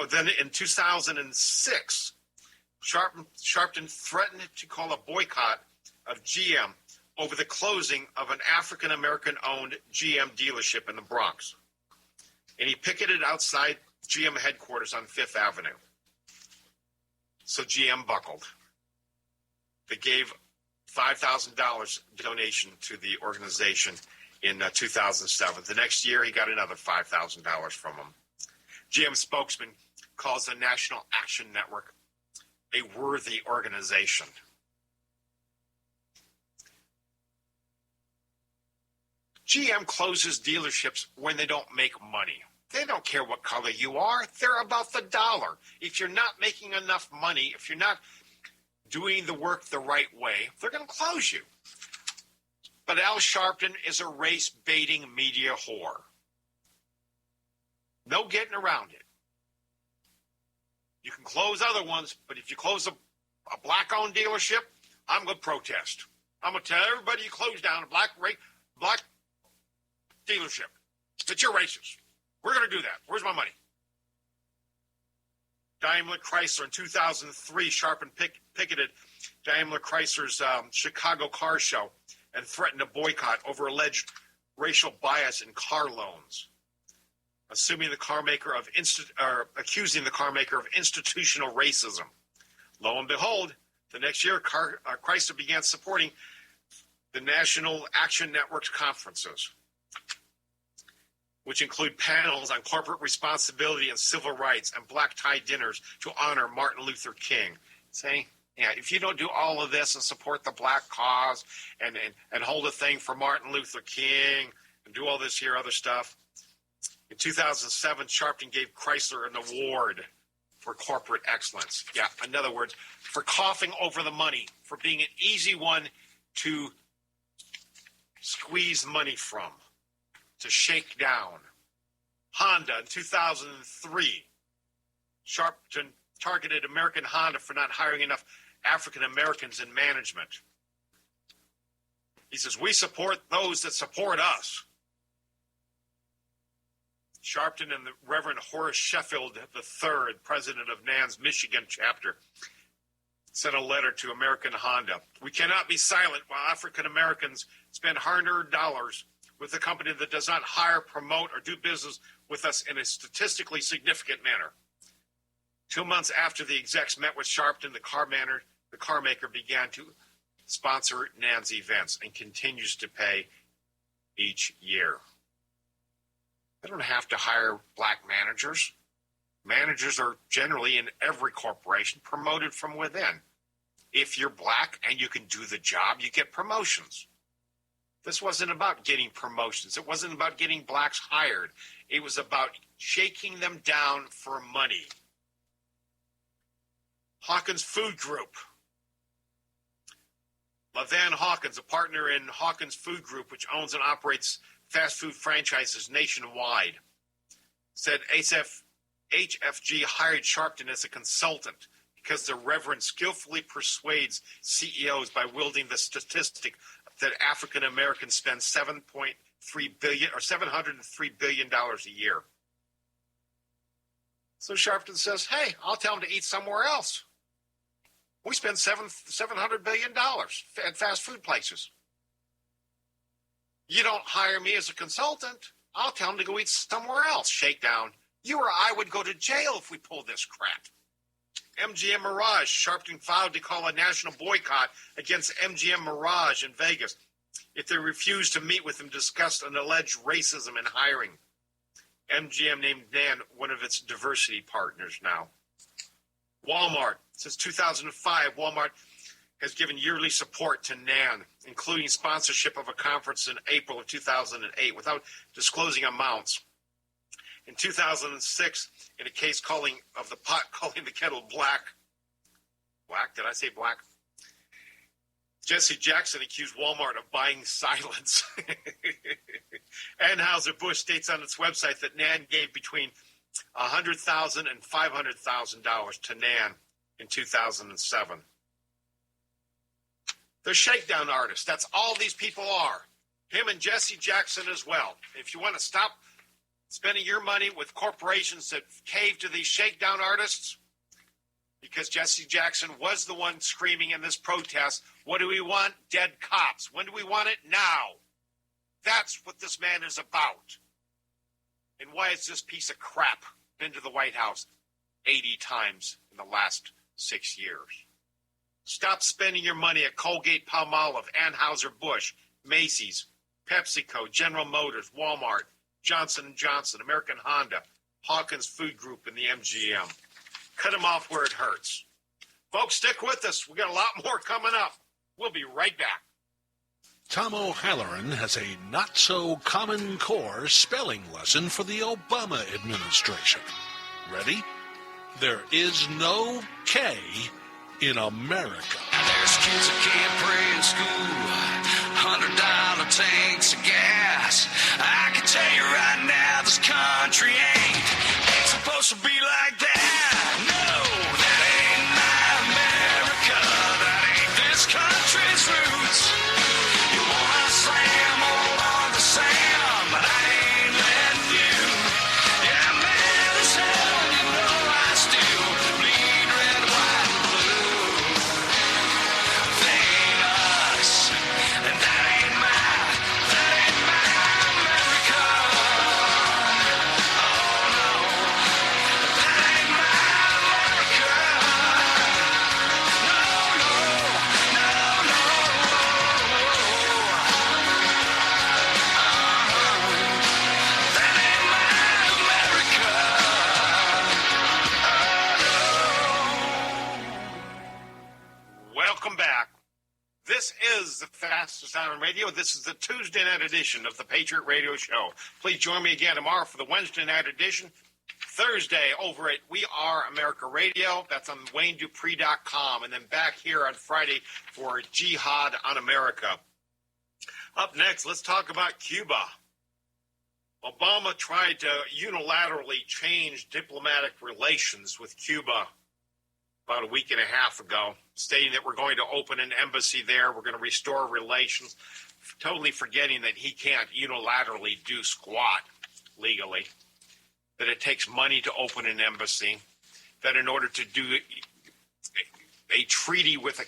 then in 2006, Sharpton threatened to call a boycott of GM over the closing of an African-American-owned GM dealership in the Bronx. And he picketed outside GM headquarters on Fifth Avenue. So GM buckled. They gave $5,000 donation to the organization in 2007. The next year, he got another $5,000 from them. GM spokesman calls the National Action Network a worthy organization. GM closes dealerships when they don't make money. They don't care what color you are. They're about the dollar. If you're not making enough money, if you're not doing the work the right way, they're going to close you. But Al Sharpton is a race-baiting media whore. No getting around it. You can close other ones, but if you close a black-owned dealership, I'm going to protest. I'm going to tell everybody you close down a black dealership. That you're racist. We're going to do that. Where's my money? Daimler Chrysler in 2003, Sharpton picketed Daimler Chrysler's Chicago car show and threatened a boycott over alleged racial bias in car loans, accusing the car maker of institutional racism. Lo and behold, the next year, Chrysler began supporting the National Action Network's conferences, which include panels on corporate responsibility and civil rights and black tie dinners to honor Martin Luther King. Saying, yeah, if you don't do all of this and support the black cause and hold a thing for Martin Luther King and do all this here other stuff. In 2007, Sharpton gave Chrysler an award for corporate excellence. Yeah, in other words, for coughing over the money, for being an easy one to squeeze money from, to shake down. Honda in 2003, Sharpton targeted American Honda for not hiring enough African Americans in management. He says, we support those that support us. Sharpton and the Reverend Horace Sheffield III, president of NAN's Michigan chapter, sent a letter to American Honda. We cannot be silent while African Americans spend hard-earned dollars with a company that does not hire, promote, or do business with us in a statistically significant manner. 2 months after the execs met with Sharpton, the car maker began to sponsor NAN's events and continues to pay each year. They don't have to hire black managers. Managers are generally in every corporation promoted from within. If you're black and you can do the job, you get promotions. This wasn't about getting promotions. It wasn't about getting blacks hired. It was about shaking them down for money. Hawkins Food Group. LaVan Hawkins, a partner in Hawkins Food Group, which owns and operates fast food franchises nationwide, said HFG hired Sharpton as a consultant because the Reverend skillfully persuades CEOs by wielding the statistic that African Americans spend $7.3 billion or $703 billion a year. So Sharpton says, hey, I'll tell them to eat somewhere else. We spend $700 billion at fast food places. You don't hire me as a consultant. I'll tell them to go eat somewhere else. Shakedown. You or I would go to jail if we pulled this crap. MGM Mirage. Sharpton vowed to call a national boycott against MGM Mirage in Vegas if they refused to meet with him to discuss an alleged racism in hiring. MGM named NAN one of its diversity partners now. Walmart. Since 2005, Walmart has given yearly support to NAN, including sponsorship of a conference in April of 2008 without disclosing amounts. In 2006, in a case calling of the pot calling the kettle black. Black? Did I say black? Jesse Jackson accused Walmart of buying silence. Anheuser-Busch states on its website that NAN gave between $100,000 and $500,000 to NAN in 2007. They're shakedown artists. That's all these people are. Him and Jesse Jackson as well. If you want to stop Spending your money with corporations that cave to these shakedown artists? Because Jesse Jackson was the one screaming in this protest, what do we want? Dead cops. When do we want it? Now. That's what this man is about. And why has this piece of crap been to the White House 80 times in the last 6 years? Stop spending your money at Colgate-Palmolive, Anheuser-Busch, Macy's, PepsiCo, General Motors, Walmart, Johnson & Johnson, American Honda, Hawkins Food Group, and the MGM. Cut them off where it hurts. Folks, stick with us. We got a lot more coming up. We'll be right back. Tom O'Halloran has a not-so-common core spelling lesson for the Obama administration. Ready? There is no K in America. There's kids that can't pray in school, $100 tanks of gas. I can tell you right now, this country ain't supposed to be like that. No, that ain't my America. That ain't this country's roots. You wanna slam all on the Sam, but I ain't letting you. Yeah, man, as hell, you know I still bleed red, white, and blue. They ain't us, and that ain't my America. Oh no, that ain't my America. No, no, no, no. That ain't my America. Welcome back. This is the fastest on radio. This is the Tuesday night edition of the Patriot Radio Show. Please join me again tomorrow for the Wednesday night edition. Thursday over at We Are America Radio. That's on WayneDupree.com. And then back here on Friday for Jihad on America. Up next, let's talk about Cuba. Obama tried to unilaterally change diplomatic relations with Cuba about a week and a half ago, stating that we're going to open an embassy there, we're going to restore relations, totally forgetting that he can't unilaterally do squat legally, that it takes money to open an embassy, that in order to do a treaty with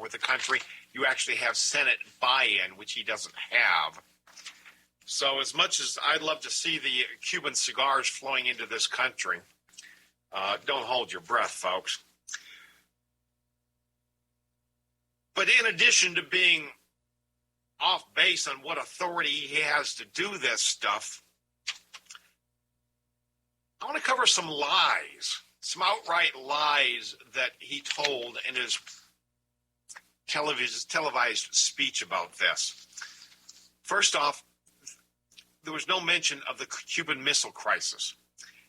with a country, you actually have Senate buy-in, which he doesn't have. So as much as I'd love to see the Cuban cigars flowing into this country, don't hold your breath, folks. But in addition to being off base on what authority he has to do this stuff, I want to cover some lies, some outright lies that he told in his televised speech about this. First off, there was no mention of the Cuban Missile Crisis.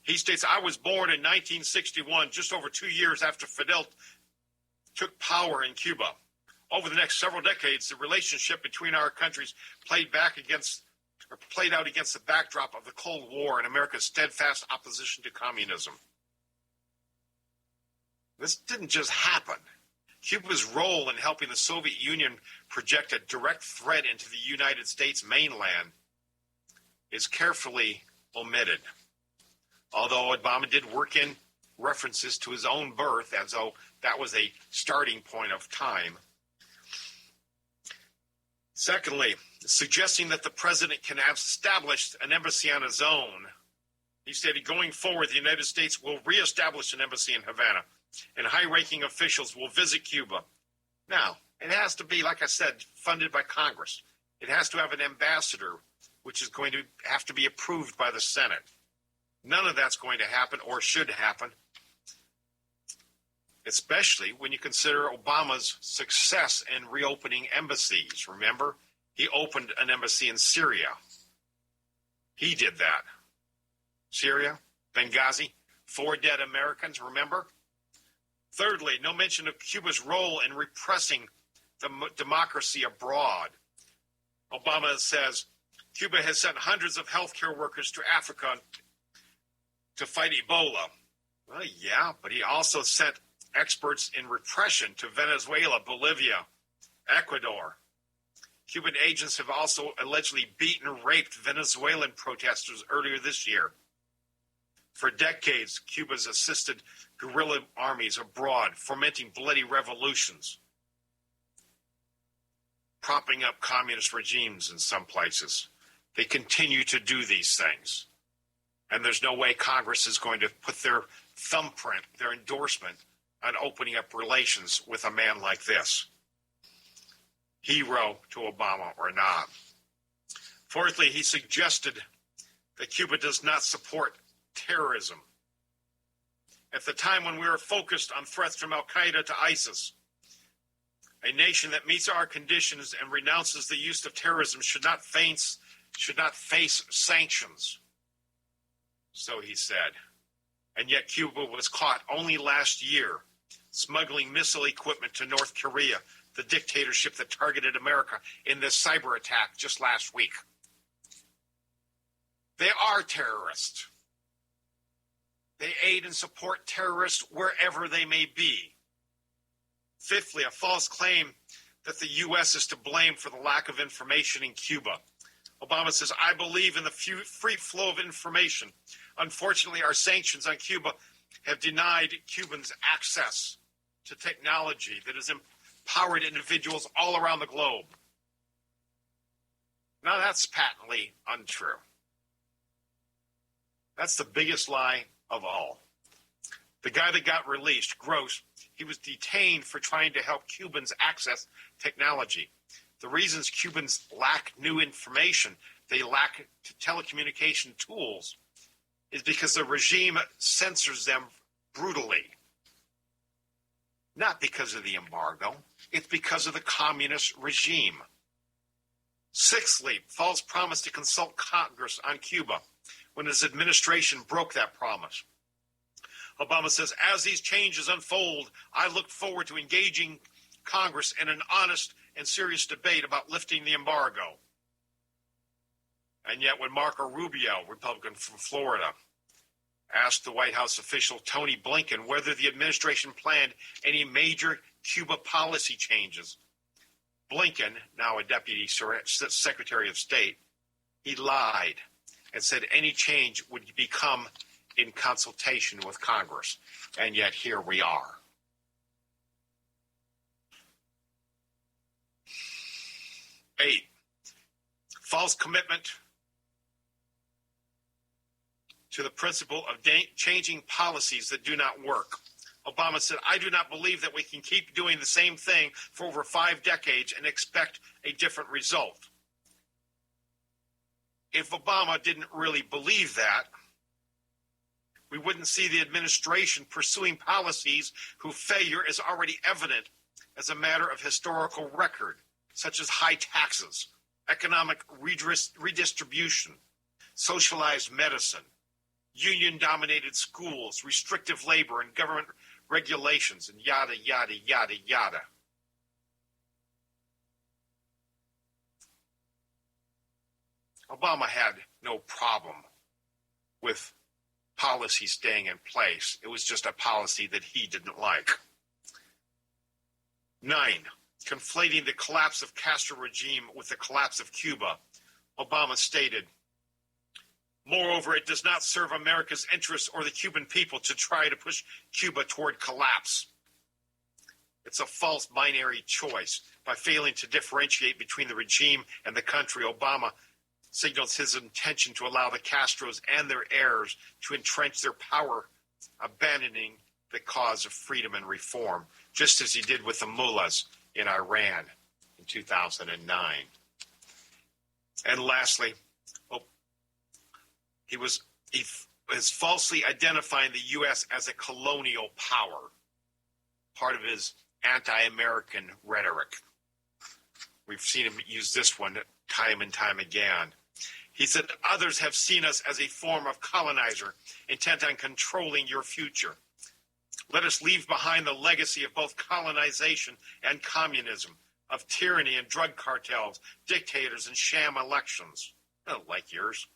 He states, I was born in 1961, just over 2 years after Fidel took power in Cuba. Over the next several decades, the relationship between our countries played out against the backdrop of the Cold War and America's steadfast opposition to communism. This didn't just happen. Cuba's role in helping the Soviet Union project a direct threat into the United States mainland is carefully omitted. Although Obama did work in references to his own birth, as though that was a starting point of time. Secondly, suggesting that the president can have established an embassy on his own. He stated, going forward, the United States will reestablish an embassy in Havana, and high-ranking officials will visit Cuba. Now, it has to be, like I said, funded by Congress. It has to have an ambassador, which is going to have to be approved by the Senate. None of that's going to happen or should happen, especially when you consider Obama's success in reopening embassies. Remember, he opened an embassy in Syria. He did that. Syria, Benghazi, 4 dead Americans, remember? Thirdly, no mention of Cuba's role in repressing the democracy abroad. Obama says, Cuba has sent hundreds of healthcare workers to Africa to fight Ebola. Well, yeah, but he also sent experts in repression to Venezuela, Bolivia, Ecuador. Cuban agents have also allegedly beaten and raped Venezuelan protesters earlier this year. For decades, Cuba's assisted guerrilla armies abroad, fomenting bloody revolutions, propping up communist regimes in some places. They continue to do these things. And there's no way Congress is going to put their thumbprint, their endorsement, on opening up relations with a man like this. Hero to Obama or not. Fourthly, he suggested that Cuba does not support terrorism. At the time when we were focused on threats from Al-Qaeda to ISIS, a nation that meets our conditions and renounces the use of terrorism should not face sanctions. So he said. And yet Cuba was caught only last year smuggling missile equipment to North Korea, the dictatorship that targeted America in this cyber attack just last week. They are terrorists. They aid and support terrorists wherever they may be. Fifthly, a false claim that the U.S. is to blame for the lack of information in Cuba. Obama says, I believe in the free flow of information. Unfortunately, our sanctions on Cuba have denied Cubans access to technology that has empowered individuals all around the globe. Now, that's patently untrue. That's the biggest lie of all. The guy that got released, Gross, he was detained for trying to help Cubans access technology. The reasons Cubans lack new information, they lack telecommunication tools, is because the regime censors them brutally. Not because of the embargo. It's because of the communist regime. Sixthly, false promise to consult Congress on Cuba when his administration broke that promise. Obama says, as these changes unfold, I look forward to engaging Congress in an honest and serious debate about lifting the embargo. And yet when Marco Rubio, Republican from Florida, asked the White House official Tony Blinken whether the administration planned any major Cuba policy changes, Blinken, now a Deputy Secretary of State, he lied and said any change would become in consultation with Congress. And yet here we are. Eight, false commitment to the principle of changing policies that do not work. Obama said, I do not believe that we can keep doing the same thing for over 5 decades and expect a different result. If Obama didn't really believe that, we wouldn't see the administration pursuing policies whose failure is already evident as a matter of historical record, such as high taxes, economic redistribution, socialized medicine, union-dominated schools, restrictive labor, and government regulations, and yada, yada, yada, yada. Obama had no problem with policy staying in place. It was just a policy that he didn't like. 9, conflating the collapse of Castro regime with the collapse of Cuba, Obama stated, moreover, it does not serve America's interests or the Cuban people to try to push Cuba toward collapse. It's a false binary choice. By failing to differentiate between the regime and the country, Obama signals his intention to allow the Castros and their heirs to entrench their power, abandoning the cause of freedom and reform, just as he did with the mullahs in Iran in 2009. And lastly, he was falsely identifying the U.S. as a colonial power, part of his anti-American rhetoric. We've seen him use this one time and time again. He said, others have seen us as a form of colonizer, intent on controlling your future. Let us leave behind the legacy of both colonization and communism, of tyranny and drug cartels, dictators and sham elections. Oh, like yours.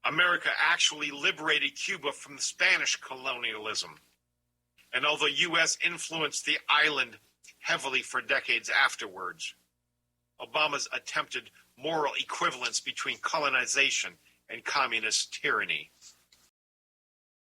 America actually liberated Cuba from the Spanish colonialism. And although U.S. influenced the island heavily for decades afterwards, Obama's attempted moral equivalence between colonization and communist tyranny.